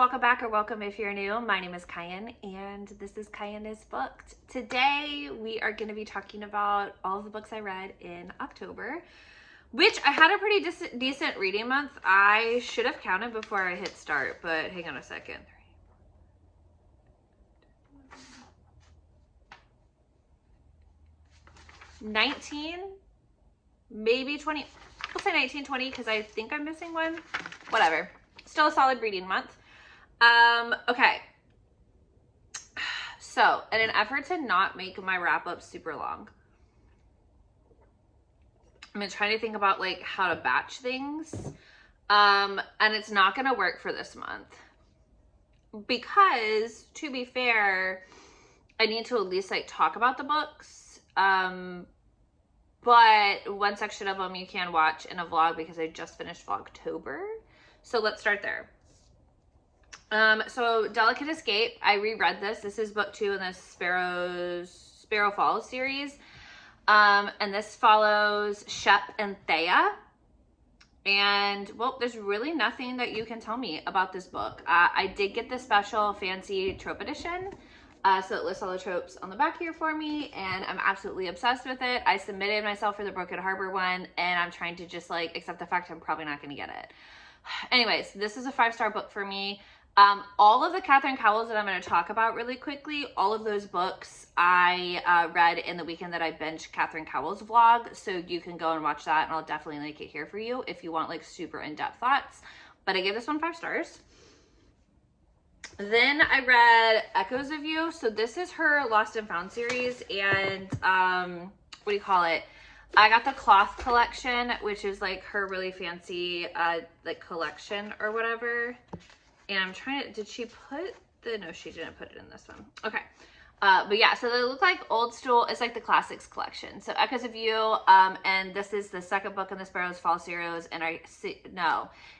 welcome back, or welcome if you're new. My name is Kyan, and this is Kyan is Booked. Today, we are going to be talking about all of the books I read in October, which I had a pretty decent reading month. I should have counted before I hit start, but hang on a second. 19, maybe 20. I'll say 19, 20 because I think I'm missing one. Whatever. Still a solid reading month. Okay. So, in an effort to not make my wrap-up super long, I'm gonna try to think about like how to batch things. And it's not gonna work for this month. Because, to be fair, I need to at least like talk about the books. But one section of them you can watch in a vlog because I just finished Vlogtober. So let's start there. So Delicate Escape, I reread this. This is book 2 in the Sparrow Falls series. And this follows Shep and Thea. And, well, there's really nothing that you can tell me about this book. I did get the special fancy trope edition. So it lists all the tropes on the back here for me, and I'm absolutely obsessed with it. I submitted myself for the Broken Harbor one, and I'm trying to just like accept the fact I'm probably not going to get it. Anyways, this is a 5-star book for me. All of the Catherine Cowles that I'm going to talk about really quickly, all of those books I read in the weekend that I binged Catherine Cowles' vlog, so you can go and watch that, and I'll definitely link it here for you if you want like super in-depth thoughts. But I gave this one 5 stars. Then I read Echoes of You. So this is her Lost and Found series, and what do you call it? I got the cloth collection, which is like her really fancy like collection or whatever. And I'm trying to, did she put the, no, she didn't put it in this one. Okay. But yeah, so they look like old school. It's like the classics collection. So Echoes of You, and this is the second book in the Sparrows Fall series, and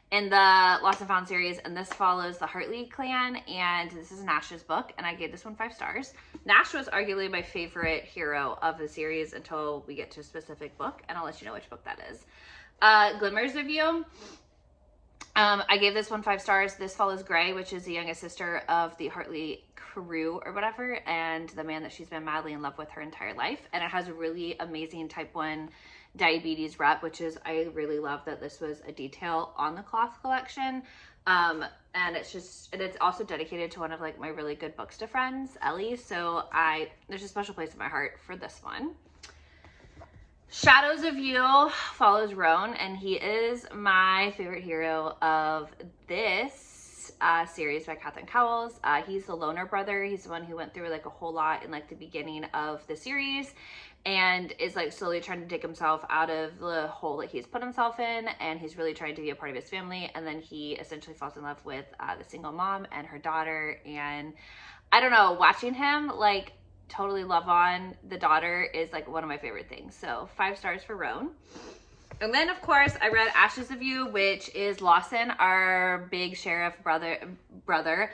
in the Lost and Found series, and this follows the Hartley clan, and this is Nash's book, and I gave this one 5 stars. Nash was arguably my favorite hero of the series until we get to a specific book, and I'll let you know which book that is. Glimmers of You. I gave this one 5 stars. This follows Gray, which is the youngest sister of the Hartley crew or whatever, and the man that she's been madly in love with her entire life. And it has a really amazing type 1 diabetes rep, which is, I really love that this was a detail on the cloth collection. And it's also dedicated to one of like my really good books to friends, Ellie. So there's a special place in my heart for this one. Shadows of You follows Roan, and he is my favorite hero of this series by Catherine Cowles. He's the loner brother. He's the one who went through like a whole lot in like the beginning of the series, and is like slowly trying to dig himself out of the hole that he's put himself in, and he's really trying to be a part of his family. And then he essentially falls in love with the single mom and her daughter, and I don't know, watching him like totally love on the daughter is like one of my favorite things. So 5 stars for Roan. And then of course I read Ashes of You, which is Lawson, our big sheriff brother.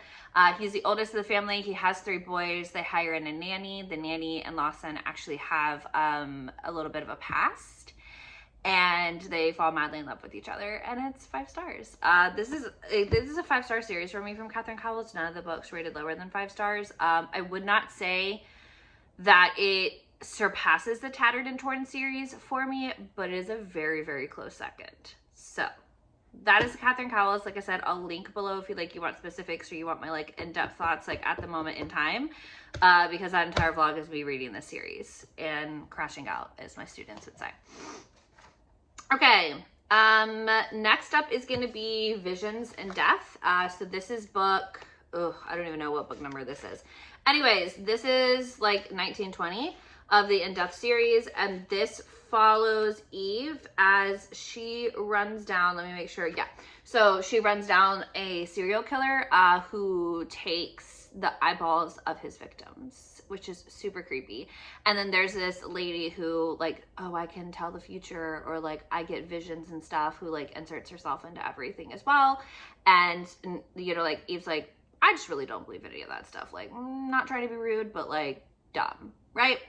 He's the oldest of the family. He has 3 boys. They hire in a nanny. The nanny and Lawson actually have a little bit of a past, and they fall madly in love with each other, and it's 5 stars. This is a 5-star series for me from Catherine Cowles. None of the books rated lower than 5 stars. I would not say that it surpasses the Tattered and Torn series for me, but it is a very, very close second. So that is Catherine Cowles. Like I said, I'll link below if you want specifics, or you want my like in-depth thoughts like at the moment in time, because that entire vlog is me reading this series and crashing out, as my students would say. Okay, next up is going to be Visions and Death. So this is book, I don't even know what book number this is. Anyways, this is like 1920 of the In-Depth series, and this follows Eve as she runs down, let me make sure, yeah. So she runs down a serial killer who takes the eyeballs of his victims, which is super creepy. And then there's this lady who like, oh, I can tell the future, or like I get visions and stuff, who like inserts herself into everything as well. And you know, like Eve's like, I just really don't believe any of that stuff. Like, not trying to be rude, but like dumb, right?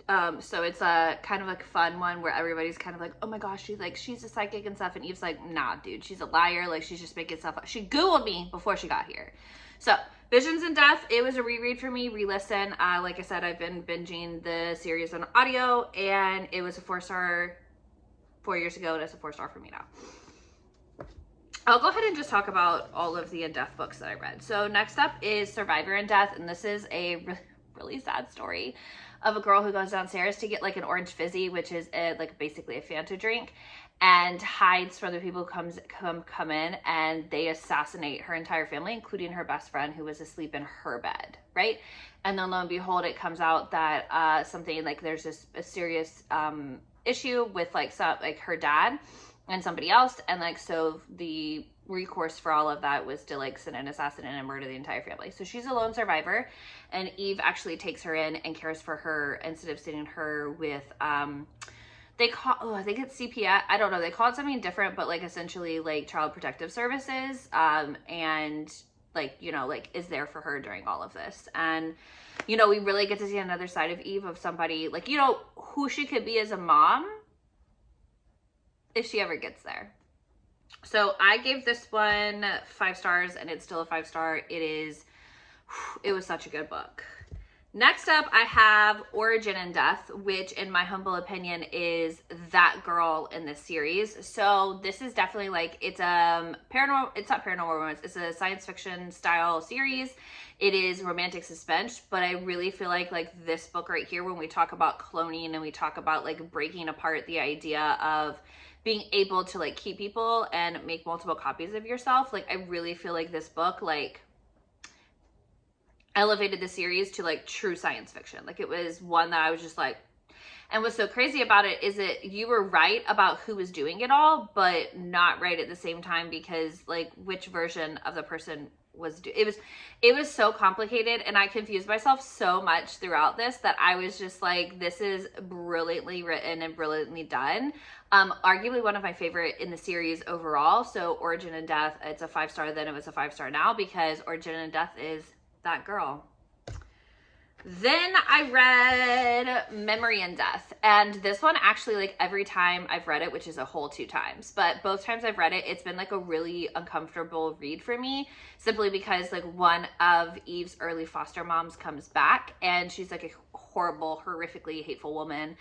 So it's a kind of like fun one where everybody's kind of like, oh my gosh, she's a psychic and stuff. And Eve's like, nah, dude, she's a liar. Like, she's just making stuff up. She Googled me before she got here. So Visions and Death, it was a reread for me, re-listen. Like I said, I've been binging the series on audio, and it was a 4-star 4 years ago, and it's a 4-star for me now. I'll go ahead and just talk about all of the In Death books that I read. So next up is Survivor in Death, and this is a really sad story of a girl who goes downstairs to get like an orange fizzy, which is like basically a Fanta drink, and hides from the people who come in, and they assassinate her entire family, including her best friend who was asleep in her bed, right? And then lo and behold, it comes out that something like there's a serious issue with like her dad and somebody else, and like so the recourse for all of that was to like send an assassin and murder the entire family. So she's a lone survivor, and Eve actually takes her in and cares for her instead of sending her with they call I think it's CPS, I don't know, they call it something different, but like essentially like Child Protective Services, and like, you know, like is there for her during all of this. And you know, we really get to see another side of Eve, of somebody like, you know, who she could be as a mom if she ever gets there. So I gave this one 5 stars, and it's still a 5-star. It was such a good book. Next up, I have Origin in Death, which in my humble opinion is that girl in this series. So this is definitely like, it's paranormal, it's not paranormal romance, it's a science fiction style series. It is romantic suspense, but I really feel like this book right here, when we talk about cloning and we talk about like breaking apart the idea of being able to like keep people and make multiple copies of yourself, like I really feel like this book like elevated the series to like true science fiction. Like it was one that I was just like, and what's so crazy about it is that you were right about who was doing it all, but not right at the same time, because like which version of the person was it was so complicated, and I confused myself so much throughout this that I was just like, this is brilliantly written and brilliantly done. Arguably one of my favorite in the series overall. So Origin in Death, it's a 5-star then, it was a 5-star now, because Origin in Death is that girl. Then I read Memory in Death, and this one actually, like every time I've read it, which is a whole 2 times, but both times I've read it, it's been like a really uncomfortable read for me, simply because like one of Eve's early foster moms comes back, and she's like a horrible, horrifically hateful woman,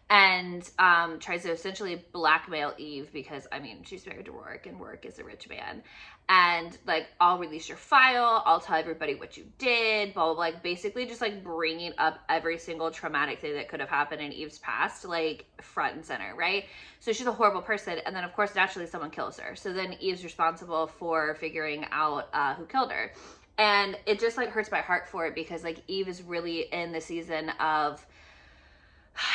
and tries to essentially blackmail Eve, because I mean, she's married to Rourke, and Rourke is a rich man, and like, I'll release your file, I'll tell everybody what you did, blah, blah, blah, like basically just like bringing up every single traumatic thing that could have happened in Eve's past, like front and center, right? So she's a horrible person, and then of course naturally someone kills her, so then Eve's responsible for figuring out who killed her. And it just like hurts my heart for it, because like Eve is really in the season of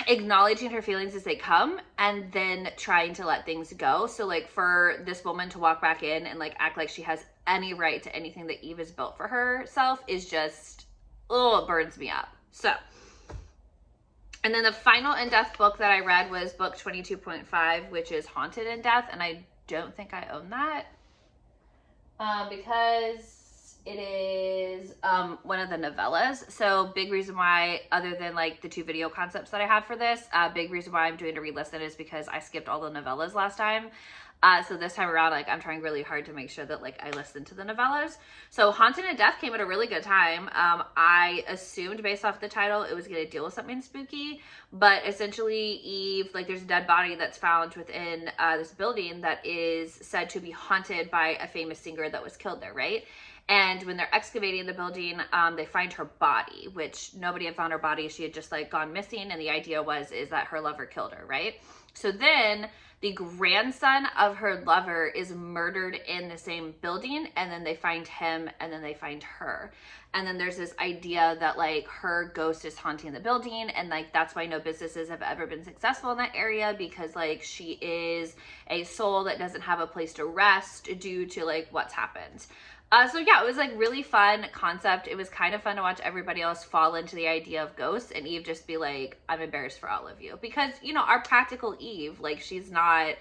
acknowledging her feelings as they come, and then trying to let things go. So like for this woman to walk back in and like act like she has any right to anything that Eve has built for herself is just, oh, it burns me up. So, and then the final In Death book that I read was book 22.5, which is Haunted in Death, and I don't think I own that because it is one of the novellas. So big reason why, other than like the 2 video concepts that I have for this, big reason why I'm doing a re-listen is because I skipped all the novellas last time. So this time around, like I'm trying really hard to make sure that like I listen to the novellas. So Haunted in Death came at a really good time. I assumed based off the title it was going to deal with something spooky, but essentially Eve, like there's a dead body that's found within this building that is said to be haunted by a famous singer that was killed there, right? And when they're excavating the building, they find her body, which nobody had found her body. She had just like gone missing. And the idea is that her lover killed her, right? So then the grandson of her lover is murdered in the same building. And then they find him, and then they find her. And then there's this idea that like her ghost is haunting the building. And like, that's why no businesses have ever been successful in that area, because like she is a soul that doesn't have a place to rest due to like what's happened. So yeah, it was like really fun concept. It was kind of fun to watch everybody else fall into the idea of ghosts, and Eve just be like, I'm embarrassed for all of you, because you know, our practical Eve, like she's not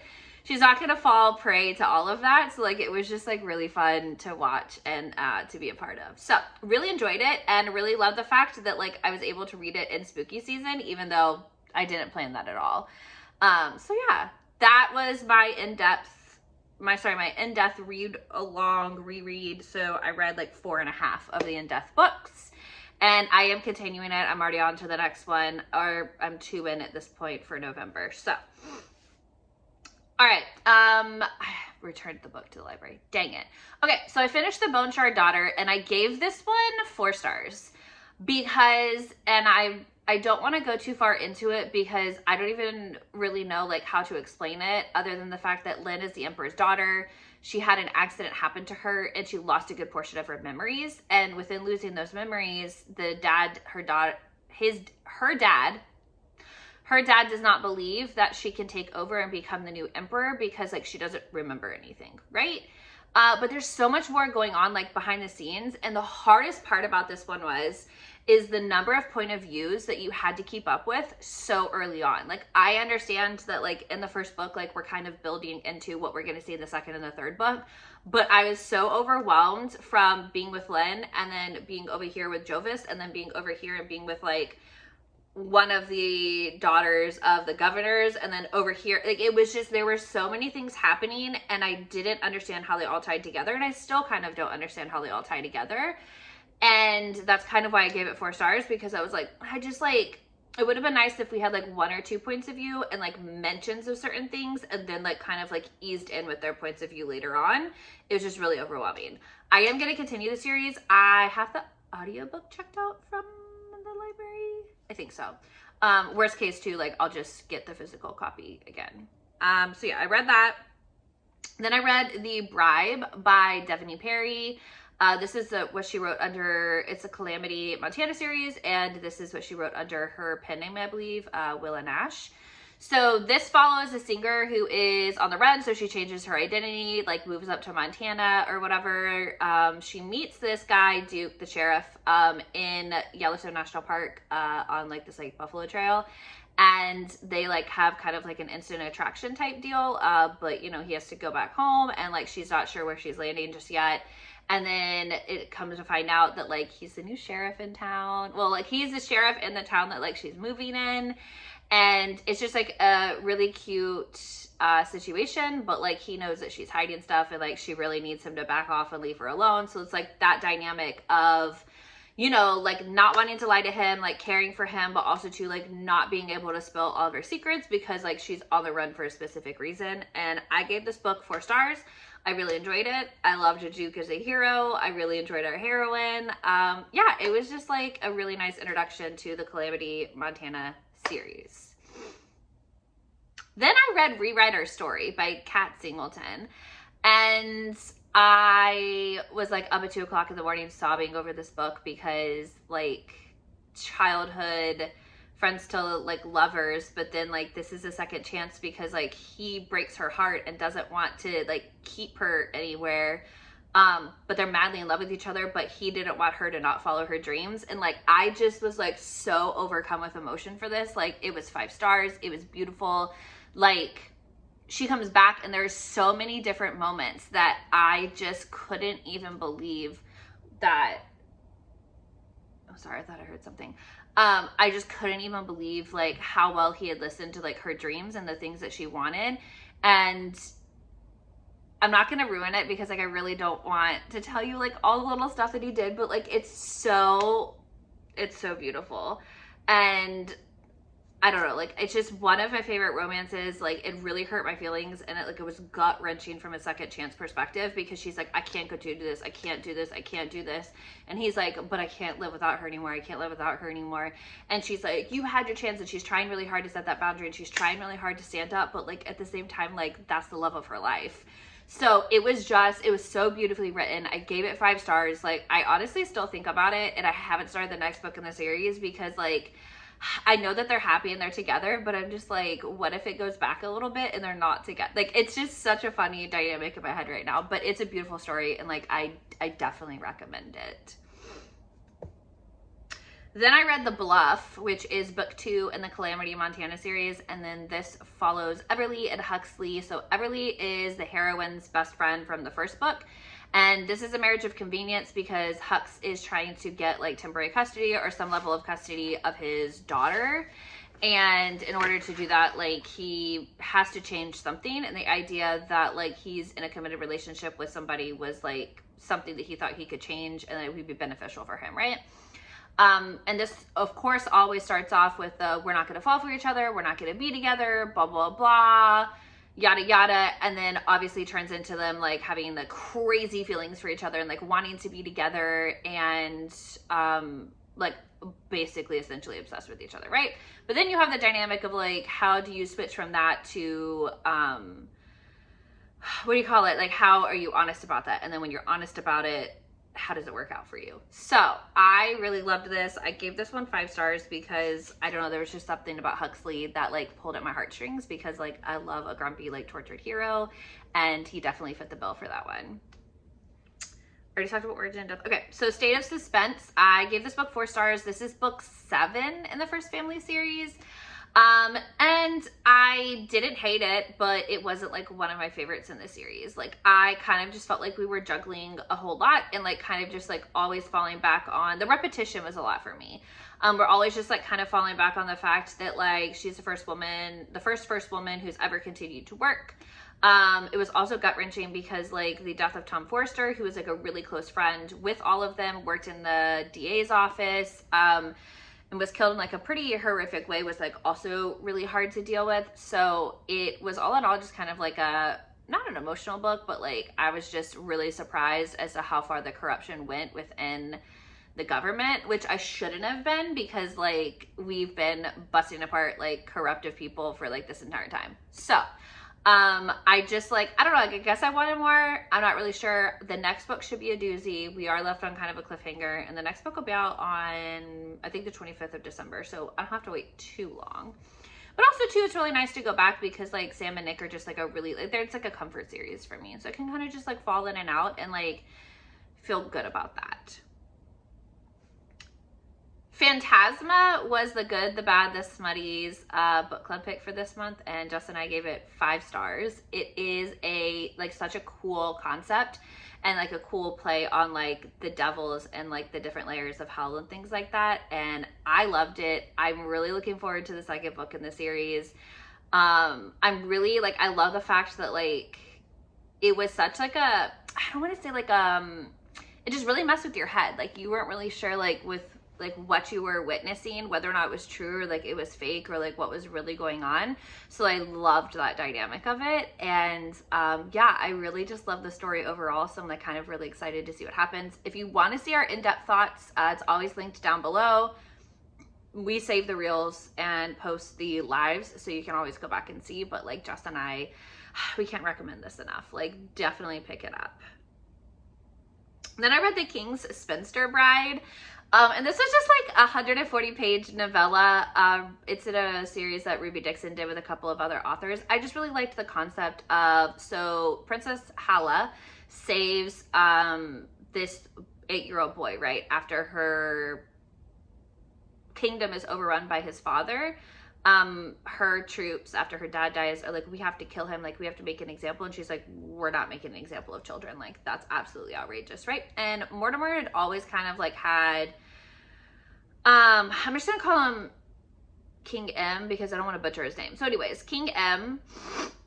she's not gonna fall prey to all of that. So like it was just like really fun to watch and to be a part of. So really enjoyed it and really loved the fact that like I was able to read it in spooky season, even though I didn't plan that at all. So yeah, that was my in-depth read along reread. So I read like 4.5 of the in-depth books, and I am continuing it. I'm already on to the next one, or I'm 2 in at this point for November. So, all right, I returned the book to the library. Dang it. Okay, so I finished The Bone Shard Daughter, and I gave this one 4 stars because, and I don't want to go too far into it because I don't even really know like how to explain it other than the fact that Lynn is the Emperor's daughter. She had an accident happen to her and she lost a good portion of her memories. And within losing those memories, her dad does not believe that she can take over and become the new emperor because like she doesn't remember anything, right? But there's so much more going on like behind the scenes. And the hardest part about this one is the number of point of views that you had to keep up with so early on. Like I understand that like in the first book, like we're kind of building into what we're going to see in the second and the third book, but I was so overwhelmed from being with Lynn and then being over here with Jovis and then being over here and being with like one of the daughters of the governors and then over here, like it was just, there were so many things happening and I didn't understand how they all tied together, and I still kind of don't understand how they all tie together. And that's kind of why I gave it 4 stars, because I was like, it would have been nice if we had like 1 or 2 points of view and like mentions of certain things and then like kind of like eased in with their points of view later on. It was just really overwhelming. I am going to continue the series. I have the audiobook checked out from the library. I think so. Worst case too, like I'll just get the physical copy again. So yeah, I read that. Then I read The Bribe by Devoney Perry. This is what she wrote under, it's a Calamity Montana series, and this is what she wrote under her pen name, I believe, Willa Nash. So this follows a singer who is on the run, so she changes her identity, like moves up to Montana or whatever. She meets this guy, Duke, the sheriff, in Yellowstone National Park on like this like buffalo trail. And they like have kind of like an instant attraction type deal, but you know, he has to go back home and like she's not sure where she's landing just yet. And then it comes to find out that like he's the new sheriff in town. Well, like he's the sheriff in the town that like she's moving in. And it's just like a really cute situation, but like he knows that she's hiding stuff and like she really needs him to back off and leave her alone. So it's like that dynamic of, you know, like not wanting to lie to him, like caring for him, but also to like not being able to spill all of her secrets because like she's on the run for a specific reason. And I gave this book 4 stars. I really enjoyed it. I loved Duke as a hero. I really enjoyed our heroine. Yeah, it was just like a really nice introduction to the Calamity Montana series. Then I read Rewrite Our Story by Kat Singleton, and I was like up at 2 o'clock in the morning sobbing over this book because like childhood friends to like lovers, but then like this is a second chance because like he breaks her heart and doesn't want to like keep her anywhere, but they're madly in love with each other, but he didn't want her to not follow her dreams. And like I just was like so overcome with emotion for this. Like it was 5 stars. It was beautiful. Like she comes back and there's so many different moments that I just couldn't even believe that. Oh, sorry, I thought I heard something. I just couldn't even believe like how well he had listened to like her dreams and the things that she wanted. And I'm not going to ruin it because like I really don't want to tell you like all the little stuff that he did, but like it's so beautiful. And I don't know, like it's just one of my favorite romances. Like it really hurt my feelings, and it was gut wrenching from a second chance perspective because she's like, I can't go do this, I can't do this, I can't do this, and he's like, but I can't live without her anymore, I can't live without her anymore. And she's like, you had your chance, and she's trying really hard to set that boundary, and she's trying really hard to stand up, but like at the same time, like that's the love of her life. So it was so beautifully written. I gave it 5 stars. Like I honestly still think about it, and I haven't started the next book in the series because like I know that they're happy and they're together, but I'm just like, what if it goes back a little bit and they're not together? Like, it's just such a funny dynamic in my head right now, but it's a beautiful story, and like, I definitely recommend it. Then I read The Bluff, which is book 2 in the Calamity Montana series, and then this follows Everly and Huxley. So Everly is the heroine's best friend from the first book, and this is a marriage of convenience because Hux is trying to get like temporary custody or some level of custody of his daughter. And in order to do that, like, he has to change something. And the idea that like he's in a committed relationship with somebody was like something that he thought he could change and that it would be beneficial for him, right? And this, of course, always starts off with we're not going to fall for each other, we're not going to be together, blah, blah, blah, yada, yada. And then obviously turns into them like having the crazy feelings for each other and like wanting to be together and like basically essentially obsessed with each other, right? But then you have the dynamic of like, how do you switch from that to what do you call it? Like, how are you honest about that? And then when you're honest about it, how does it work out for you? So I really loved this. I gave this one 5 stars because I don't know, there was just something about Huxley that like pulled at my heartstrings because like I love a grumpy, like tortured hero, and he definitely fit the bill for that one. Already talked about Origin Death. Okay, so State of Suspense. I gave this book 4 stars. This is book 7 in the First Family series. And I didn't hate it, but it wasn't like one of my favorites in the series. Like, I kind of just felt like we were juggling a whole lot and like kind of just like always falling back on the repetition was a lot for me. We're always just like kind of falling back on the fact that like she's the first woman who's ever continued to work. It was also gut-wrenching because like the death of Tom Forster, who was like a really close friend with all of them, worked in the DA's office, and was killed in like a pretty horrific way, was like also really hard to deal with. So it was all in all just kind of like a, not an emotional book, but like I was just really surprised as to how far the corruption went within the government, which I shouldn't have been because like we've been busting apart like corruptive people for like this entire time. So I just like, I don't know, like, I guess I wanted more. I'm not really sure. The next book should be a doozy. We are left on kind of a cliffhanger, and the next book will be out on, I think, the 25th of December, so I don't have to wait too long. But also, too, it's really nice to go back because, like, Sam and Nick are just, like, a really, like, it's, like, a comfort series for me. So I can kind of just, like, fall in and out and, like, feel good about that. Phantasma was the good, the bad, the smutties book club pick for this month, and Justin and I gave it 5 stars. It is a like such a cool concept and like a cool play on like the devils and like the different layers of hell and things like that, and I loved it. I'm really looking forward to the second book in the series. I'm really like, I love the fact that like it was such like a, I don't want to say like it just really messed with your head. Like you weren't really sure like with like what you were witnessing, whether or not it was true or like it was fake or like what was really going on. So I loved that dynamic of it. And yeah, I really just love the story overall. So I'm like kind of really excited to see what happens. If you want to see our in-depth thoughts, it's always linked down below. We save the reels and post the lives, so you can always go back and see. But like Justin and I, we can't recommend this enough. Like definitely pick it up. Then I read The King's Spinster Bride. And this was just like a 140-page novella. It's in a series that Ruby Dixon did with a couple of other authors. I just really liked the concept of, so Princess Hala saves this 8-year-old boy, right, after her kingdom is overrun by his father. Her troops, after her dad dies, are like, we have to kill him, like we have to make an example. And she's like, we're not making an example of children, like that's absolutely outrageous, right? And Mortimer had always kind of like had I'm just gonna call him King M because I don't want to butcher his name. So anyways, King M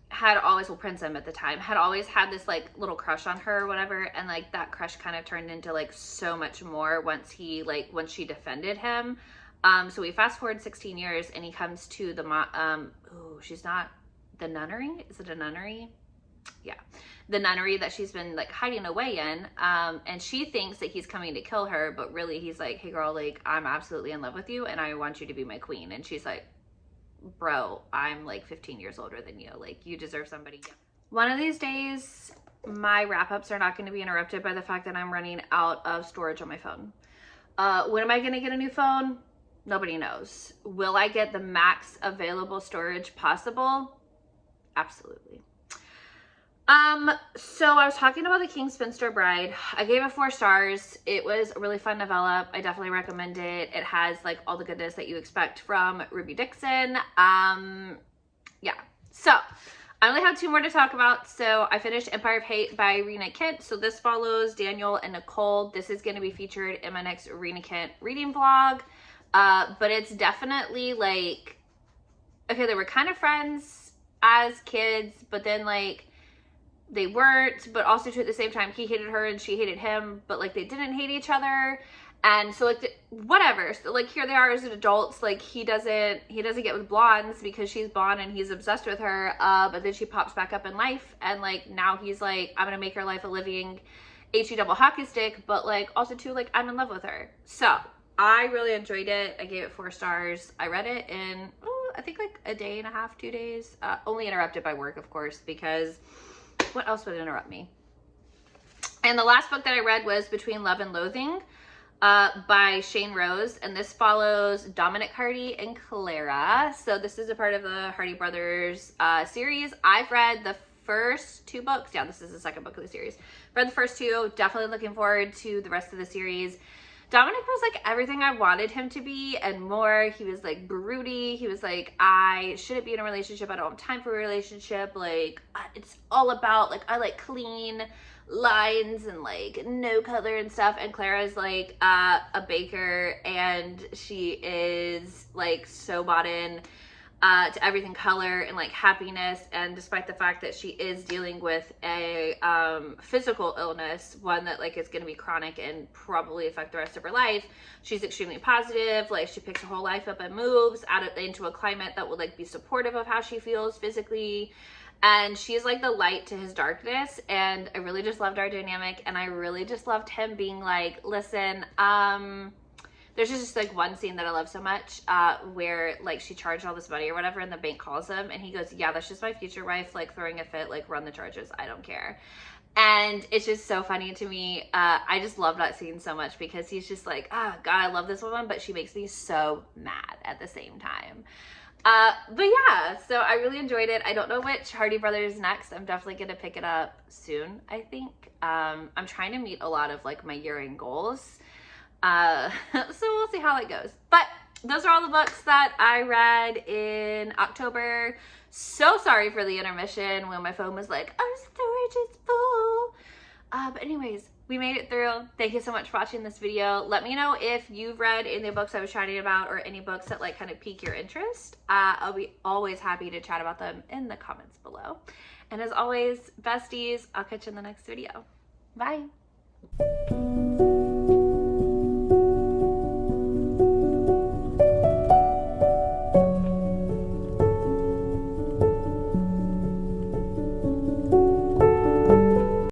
had always, well, Prince M at the time, had always had this like little crush on her or whatever, and like that crush kind of turned into like so much more once she defended him. So we fast forward 16 years and he comes to the, she's not, the nunnery? Is it a nunnery? Yeah. The nunnery that she's been like hiding away in. And she thinks that he's coming to kill her, but really he's like, hey girl, like I'm absolutely in love with you and I want you to be my queen. And she's like, bro, I'm like 15 years older than you. Like you deserve somebody. One of these days, my wrap-ups are not going to be interrupted by the fact that I'm running out of storage on my phone. When am I going to get a new phone? Nobody knows. Will I get the max available storage possible? Absolutely. So I was talking about The King's Spinster Bride. I gave it 4 stars. It was a really fun novella. I definitely recommend it. It has like all the goodness that you expect from Ruby Dixon. Yeah. So I only have 2 more to talk about. So I finished Empire of Hate by Rena Kent. So this follows Daniel and Nicole. This is going to be featured in my next Rena Kent reading vlog. But it's definitely like, okay, they were kind of friends as kids, but then like they weren't, but also too at the same time he hated her and she hated him, but like they didn't hate each other. And so like whatever, so like here they are as adults. Like he doesn't get with blondes because she's blonde and he's obsessed with her, but then she pops back up in life, and like now he's like, I'm gonna make her life a living HE double hockey stick, but like also too like I'm in love with her. So I really enjoyed it. I gave it 4 stars. I read it in I think like a day and a half, 2 days, only interrupted by work, of course, because what else would interrupt me? And the last book that I read was Between Love and Loathing by Shane Rose. And this follows Dominic Hardy and Clara. So this is a part of the Hardy Brothers series. I've read the first 2 books. Yeah, this is the second book of the series. Read the first 2. Definitely looking forward to the rest of the series. Dominic was like everything I wanted him to be and more. He was like broody. He was like, I shouldn't be in a relationship. I don't have time for a relationship. Like, it's all about like, I like clean lines and like no color and stuff. And Clara's like a baker, and she is like so bought in to everything color and like happiness. And despite the fact that she is dealing with a physical illness, one that like is going to be chronic and probably affect the rest of her life, she's extremely positive. Like she picks her whole life up and moves out into a climate that will like be supportive of how she feels physically. And she's like the light to his darkness. And I really just loved our dynamic, and I really just loved him being like, listen, there's just like one scene that I love so much where like she charged all this money or whatever, and the bank calls him and he goes, yeah, that's just my future wife like throwing a fit, like run the charges, I don't care. And it's just so funny to me. I just love that scene so much because he's just like, oh God, I love this woman, but she makes me so mad at the same time. But yeah, so I really enjoyed it. I don't know which Hardy Brothers next. I'm definitely gonna pick it up soon, I think. I'm trying to meet a lot of like my year-end goals. So we'll see how it goes. But those are all the books that I read in October. So sorry for the intermission when my phone was like, our storage is full. But anyways, we made it through. Thank you so much for watching this video. Let me know if you've read any of the books I was chatting about, or any books that like kind of pique your interest. I'll be always happy to chat about them in the comments below. And as always, besties, I'll catch you in the next video. Bye.